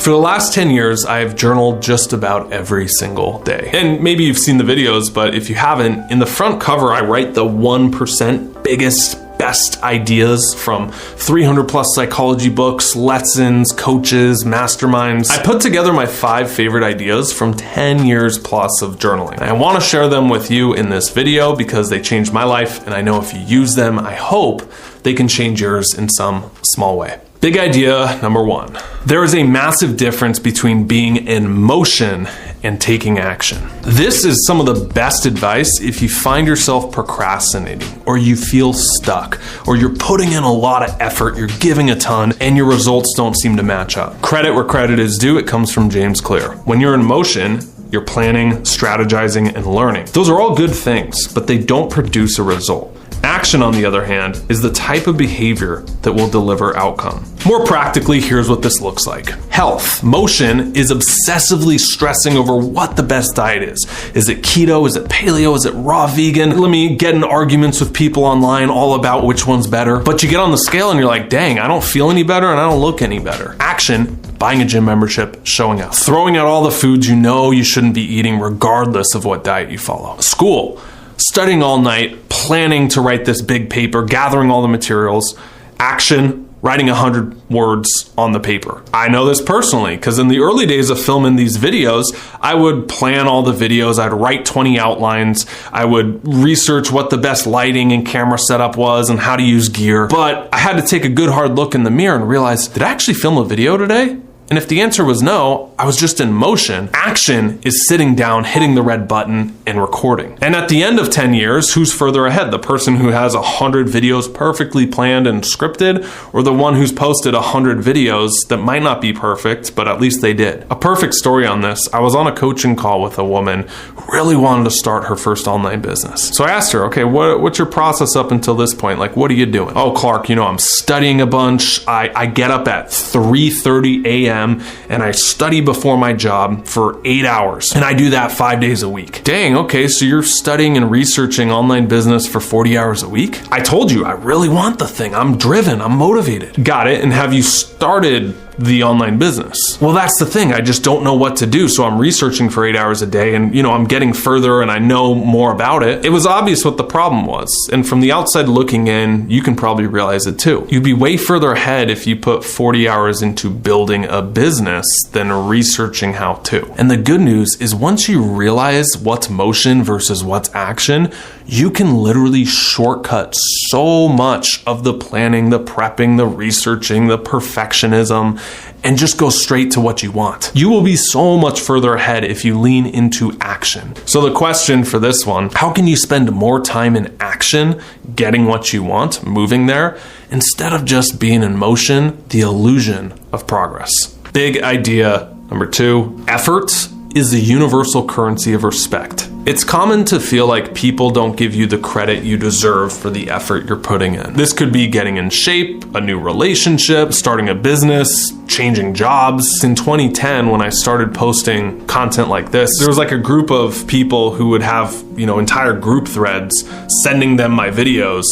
For the last 10 years, I've journaled just about every single day. And maybe you've seen the videos, but if you haven't, in the front cover, I write the 1% biggest best ideas from 300 plus psychology books, lessons, coaches, masterminds. I put together my 5 favorite ideas from 10 years plus of journaling. And I want to share them with you in this video because they changed my life, and I know if you use them, I hope they can change yours in some small way. Big idea number 1. There is a massive difference between being in motion and taking action. This is some of the best advice if you find yourself procrastinating, or you feel stuck, or you're putting in a lot of effort, you're giving a ton, and your results don't seem to match up. Credit where credit is due, it comes from James Clear. When you're in motion, you're planning, strategizing, and learning. Those are all good things, but they don't produce a result. Action, on the other hand, is the type of behavior that will deliver outcome. More practically, here's what this looks like. Health. Motion is obsessively stressing over what the best diet is. Is it keto? Is it paleo? Is it raw vegan? Let me get in arguments with people online all about which one's better. But you get on the scale and you're like, dang, I don't feel any better and I don't look any better. Action. Buying a gym membership, showing up. Throwing out all the foods you know you shouldn't be eating regardless of what diet you follow. School. Studying all night, planning to write this big paper, gathering all the materials. Action, writing 100 words on the paper. I know this personally because in the early days of filming these videos, I would plan all the videos, I'd write 20 outlines, I would research what the best lighting and camera setup was and how to use gear. But I had to take a good hard look in the mirror and realize, did I actually film a video today? And if the answer was no, I was just in motion. Action is sitting down, hitting the red button, and recording. And at the end of 10 years, who's further ahead? The person who has 100 videos perfectly planned and scripted, or the one who's posted 100 videos that might not be perfect, but at least they did? A perfect story on this, I was on a coaching call with a woman who really wanted to start her first online business. So I asked her, okay, what's your process up until this point? Like, what are you doing? Oh, Clark, I'm studying a bunch. I get up at 3:30 a.m. and I study before my job for 8 hours. And I do that 5 days a week. Dang, okay, so you're studying and researching online business for 40 hours a week? I told you, I really want the thing. I'm driven, I'm motivated. Got it, and have you started the online business? Well, that's the thing. I just don't know what to do. So I'm researching for 8 hours a day and, I'm getting further and I know more about it. It was obvious what the problem was. And from the outside looking in, you can probably realize it too. You'd be way further ahead if you put 40 hours into building a business than researching how to. And the good news is once you realize what's motion versus what's action, you can literally shortcut so much of the planning, the prepping, the researching, the perfectionism, and just go straight to what you want. You will be so much further ahead if you lean into action. So the question for this one, how can you spend more time in action, getting what you want, moving there, instead of just being in motion, the illusion of progress? Big idea number 2, effort is the universal currency of respect. It's common to feel like people don't give you the credit you deserve for the effort you're putting in. This could be getting in shape, a new relationship, starting a business, changing jobs. In 2010, when I started posting content like this, there was like a group of people who would have, entire group threads sending them my videos,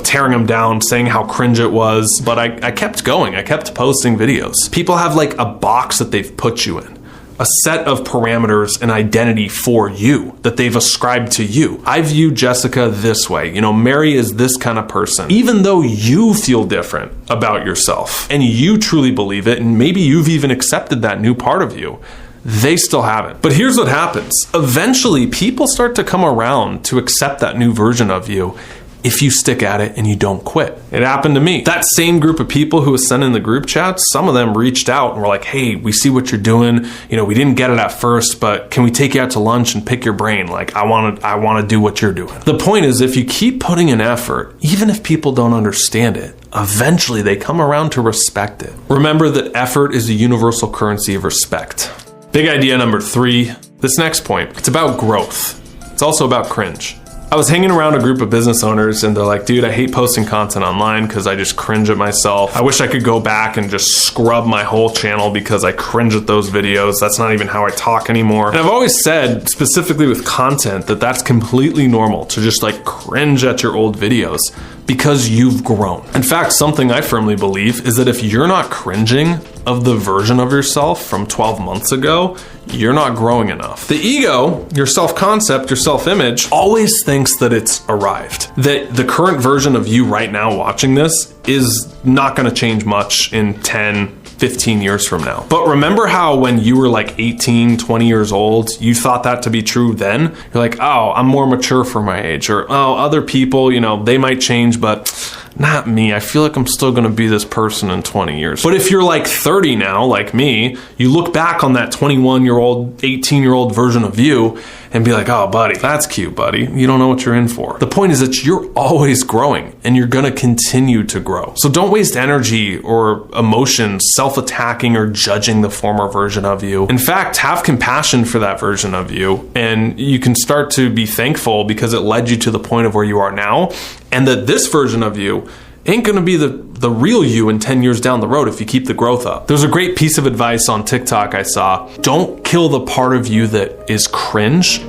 tearing them down, saying how cringe it was. But I kept going. I kept posting videos. People have like a box that they've put you in, a set of parameters and identity for you that they've ascribed to you. I view Jessica this way. Mary is this kind of person. Even though you feel different about yourself and you truly believe it, and maybe you've even accepted that new part of you, they still haven't. But here's what happens. Eventually, people start to come around to accept that new version of you if you stick at it and you don't quit. It happened to me. That same group of people who was sending the group chats, some of them reached out and were like, hey, we see what you're doing. We didn't get it at first, but can we take you out to lunch and pick your brain? Like, I want to do what you're doing. The point is, if you keep putting in effort, even if people don't understand it, eventually they come around to respect it. Remember that effort is the universal currency of respect. Big idea number 3, this next point, it's about growth. It's also about cringe. I was hanging around a group of business owners and they're like, dude, I hate posting content online because I just cringe at myself. I wish I could go back and just scrub my whole channel because I cringe at those videos. That's not even how I talk anymore. And I've always said, specifically with content, that that's completely normal to just like cringe at your old videos because you've grown. In fact, something I firmly believe is that if you're not cringing, of the version of yourself from 12 months ago, you're not growing enough. The ego, your self-concept, your self-image, always thinks that it's arrived. That the current version of you right now watching this is not gonna change much in 10, 15 years from now. But remember how when you were like 18, 20 years old, you thought that to be true then? You're like, oh, I'm more mature for my age. Or, oh, other people, they might change, but not me. I feel like I'm still gonna be this person in 20 years. But if you're like 30 now, like me, you look back on that 21-year-old, 18-year-old version of you and be like, oh, buddy, that's cute, buddy. You don't know what you're in for. The point is that you're always growing and you're gonna continue to grow. So don't waste energy or emotions self-attacking or judging the former version of you. In fact, have compassion for that version of you, and you can start to be thankful because it led you to the point of where you are now, and that this version of you ain't gonna be the real you in 10 years down the road if you keep the growth up. There's a great piece of advice on TikTok I saw. Don't kill the part of you that is cringe.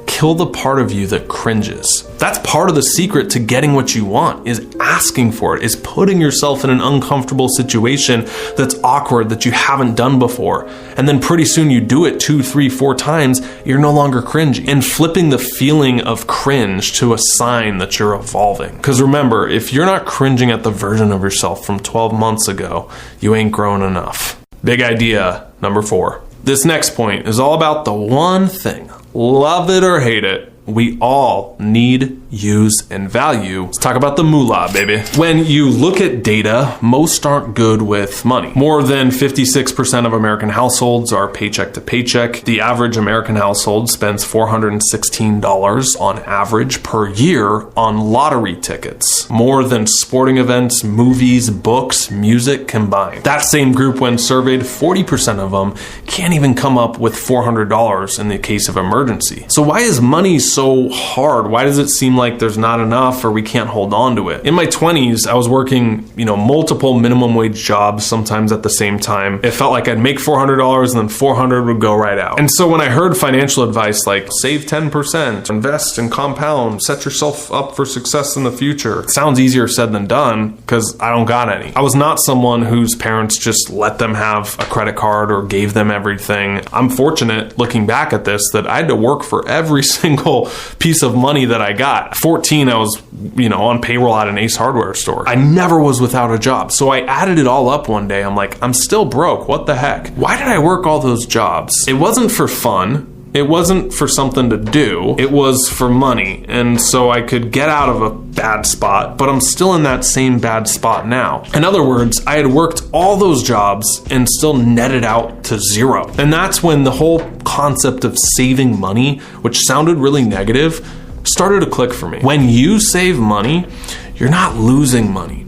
Kill the part of you that cringes. That's part of the secret to getting what you want, is asking for it, is putting yourself in an uncomfortable situation that's awkward, that you haven't done before. And then pretty soon you do it 2, 3, 4 times, you're no longer cringy. And flipping the feeling of cringe to a sign that you're evolving. Because remember, if you're not cringing at the version of yourself from 12 months ago, you ain't grown enough. Big idea number 4. This next point is all about the one thing. Love it or hate it, we all need, use, and value. Let's talk about the moolah, baby. When you look at data, most aren't good with money. More than 56% of American households are paycheck to paycheck. The average American household spends $416 on average per year on lottery tickets. More than sporting events, movies, books, music combined. That same group, when surveyed, 40% of them can't even come up with $400 in the case of emergency. So why is money so hard? Why does it seem like there's not enough or we can't hold on to it? In my 20s, I was working, multiple minimum wage jobs, sometimes at the same time. It felt like I'd make $400 and then $400 would go right out. And so when I heard financial advice like save 10%, invest and compound, set yourself up for success in the future, it sounds easier said than done because I don't got any. I was not someone whose parents just let them have a credit card or gave them everything. I'm fortunate, looking back at this, that I had to work for every single piece of money that I got. At 14, I was, on payroll at an Ace Hardware store. I never was without a job. So I added it all up one day. I'm like, I'm still broke. What the heck? Why did I work all those jobs? It wasn't for fun. It wasn't for something to do. It was for money. And so I could get out of a bad spot, but I'm still in that same bad spot now. In other words, I had worked all those jobs and still netted out to zero. And that's when the whole concept of saving money, which sounded really negative, started to click for me. When you save money, you're not losing money.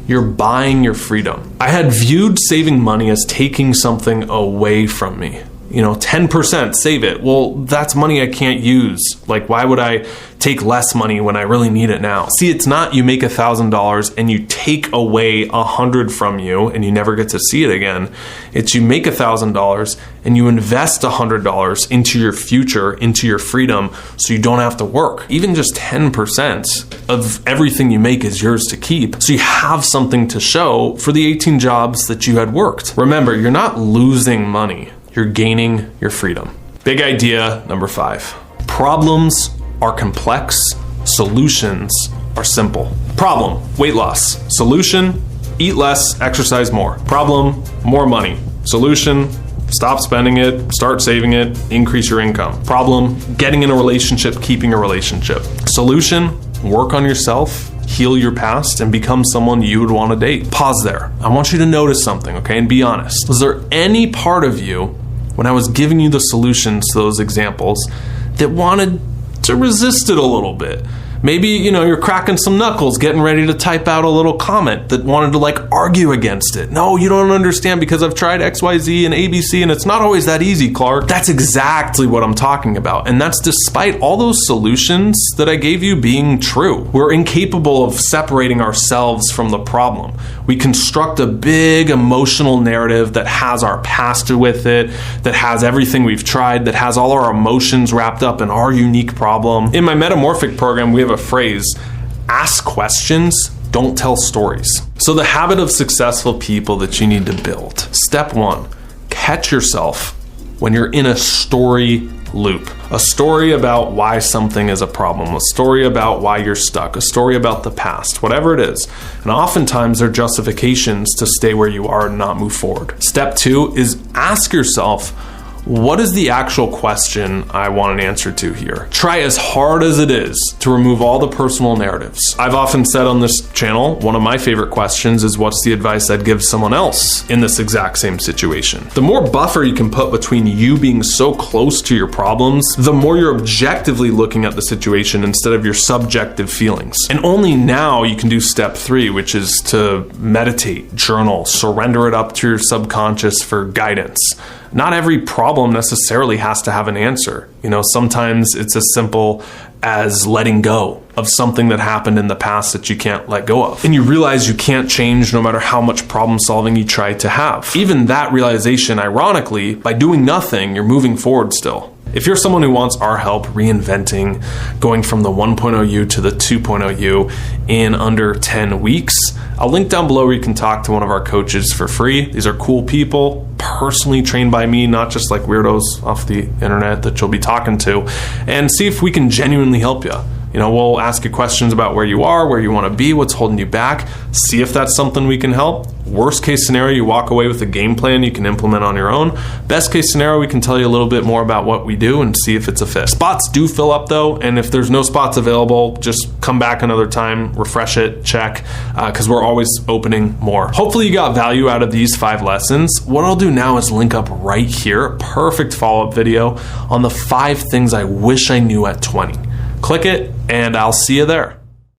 You're buying your freedom. I had viewed saving money as taking something away from me. 10%, save it. Well, that's money I can't use. Like, why would I take less money when I really need it now? See, it's not you make $1,000 and you take away 100 from you and you never get to see it again. It's you make $1,000 and you invest $100 into your future, into your freedom, so you don't have to work. Even just 10% of everything you make is yours to keep. So you have something to show for the 18 jobs that you had worked. Remember, you're not losing money. You're gaining your freedom. Big idea number 5. Problems are complex. Solutions are simple. Problem, weight loss. Solution, eat less, exercise more. Problem, more money. Solution, stop spending it, start saving it, increase your income. Problem, getting in a relationship, keeping a relationship. Solution, work on yourself, heal your past, and become someone you would want to date. Pause there. I want you to notice something, okay, and be honest. Was there any part of you, when I was giving you the solutions to those examples, that wanted to resist it a little bit? Maybe, you're cracking some knuckles, getting ready to type out a little comment that wanted to argue against it. No, you don't understand because I've tried XYZ and ABC and it's not always that easy, Clark. That's exactly what I'm talking about. And that's despite all those solutions that I gave you being true. We're incapable of separating ourselves from the problem. We construct a big emotional narrative that has our past with it, that has everything we've tried, that has all our emotions wrapped up in our unique problem. In my Metamorphic program, we have a phrase, ask questions, Don't tell stories. So the habit of successful people that you need to build. Step 1, catch yourself when you're in a story loop. A story about why something is a problem, a story about why you're stuck, a story about the past, whatever it is. And oftentimes they're justifications to stay where you are and not move forward. Step 2 is ask yourself, what is the actual question I want an answer to here? Try as hard as it is to remove all the personal narratives. I've often said on this channel, one of my favorite questions is what's the advice I'd give someone else in this exact same situation? The more buffer you can put between you being so close to your problems, the more you're objectively looking at the situation instead of your subjective feelings. And only now you can do step 3, which is to meditate, journal, surrender it up to your subconscious for guidance. Not every problem necessarily has to have an answer. Sometimes it's as simple as letting go of something that happened in the past that you can't let go of. And you realize you can't change no matter how much problem solving you try to have. Even that realization, ironically, by doing nothing, you're moving forward still. If you're someone who wants our help reinventing, going from the 1.0U to the 2.0U in under 10 weeks, I'll link down below where you can talk to one of our coaches for free. These are cool people, personally trained by me, not just like weirdos off the internet that you'll be talking to, and see if we can genuinely help you. We'll ask you questions about where you are, where you want to be, what's holding you back, see if that's something we can help. Worst case scenario, you walk away with a game plan you can implement on your own. Best case scenario, we can tell you a little bit more about what we do and see if it's a fit. Spots do fill up though, and if there's no spots available, just come back another time, refresh it, check, because we're always opening more. Hopefully you got value out of these 5 lessons. What I'll do now is link up right here, a perfect follow-up video on the 5 things I wish I knew at 20. Click it, and I'll see you there.